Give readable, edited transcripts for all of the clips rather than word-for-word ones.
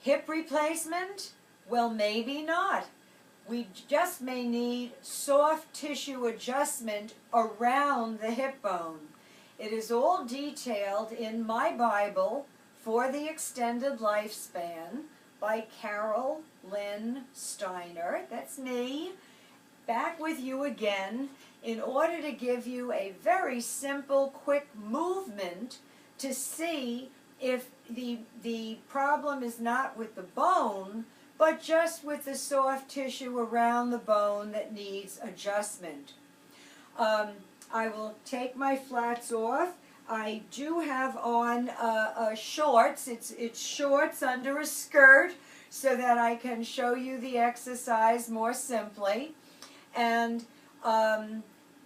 Hip replacement? Well, maybe not. We just may need soft tissue adjustment around the hip bone. It is all detailed in my Bible, For the Extended Lifespan, by Carol Lynn Steiner. That's me, back with you again in order to give you a very simple, quick movement to see if the problem is not with the bone, but just with the soft tissue around the bone that needs adjustment. I will take my flats off. I do have on shorts. It's shorts under a skirt so that I can show you the exercise more simply. And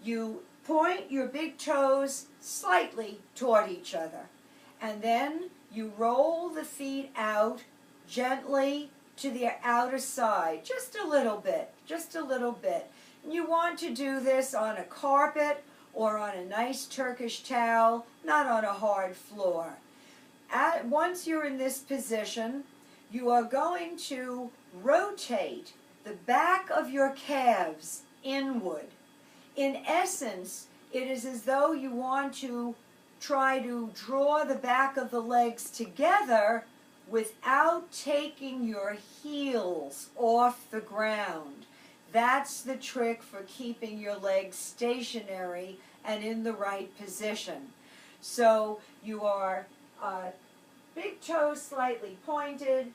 you point your big toes slightly toward each other. And then you roll the feet out gently to the outer side, just a little bit, just a little bit. And you want to do this on a carpet or on a nice Turkish towel, not on a hard floor. Once you're in this position, you are going to rotate the back of your calves inward. In essence, it is as though you want to try to draw the back of the legs together without taking your heels off the ground. That's the trick for keeping your legs stationary and in the right position. So you are big toes slightly pointed,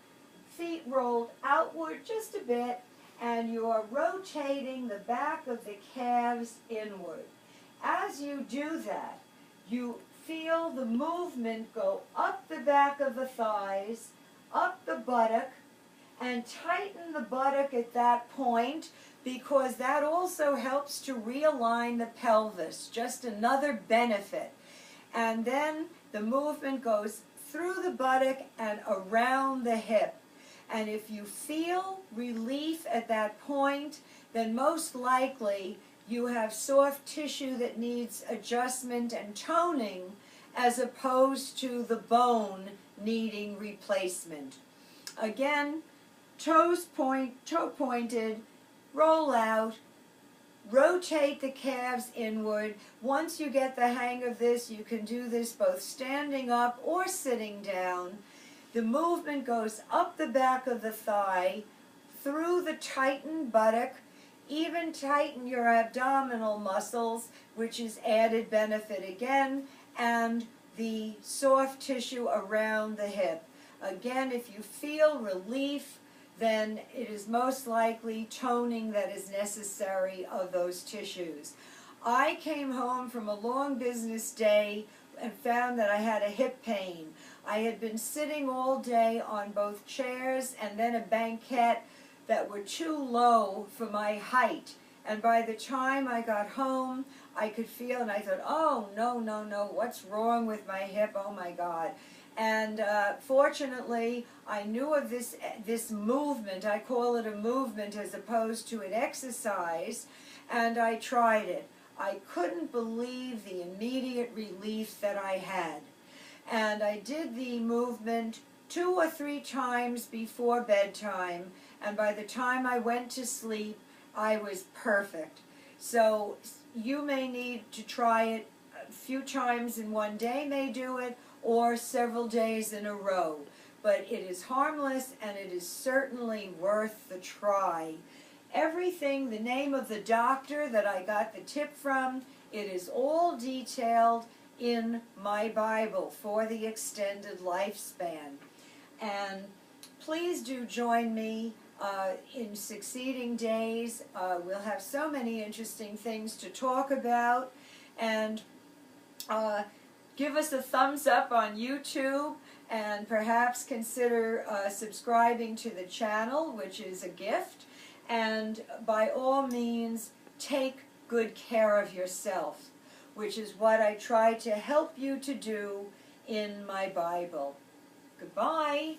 feet rolled outward just a bit, and you are rotating the back of the calves inward. As you do that, you feel the movement go up the back of the thighs, up the buttock, and tighten the buttock at that point because that also helps to realign the pelvis, just another benefit. And then the movement goes through the buttock and around the hip. And if you feel relief at that point, then most likely you have soft tissue that needs adjustment and toning as opposed to the bone needing replacement. Again, toe pointed, roll out, rotate the calves inward. Once you get the hang of this, you can do this both standing up or sitting down. The movement goes up the back of the thigh, through the tightened buttock, even tighten your abdominal muscles, which is added benefit again, and the soft tissue around the hip. Again, if you feel relief, then it is most likely toning that is necessary of those tissues. I came home from a long business day and found that I had a hip pain. I had been sitting all day on both chairs and then a banquette that were too low for my height. And by the time I got home, I could feel, and I thought, oh, no, no, no, what's wrong with my hip? Oh, my God. And fortunately, I knew of this movement. I call it a movement as opposed to an exercise, and I tried it. I couldn't believe the immediate relief that I had. And I did the movement 2 or 3 times before bedtime, and by the time I went to sleep, I was perfect. So you may need to try it a few times in one day, may do it, or several days in a row. But it is harmless, and it is certainly worth the try. Everything, the name of the doctor that I got the tip from, it is all detailed in my Bible, For the Extended Lifespan. And please do join me in succeeding days. We'll have so many interesting things to talk about. And give us a thumbs up on YouTube, and perhaps consider subscribing to the channel, which is a gift. And by all means, take good care of yourself, which is what I try to help you to do in my Bible. Goodbye.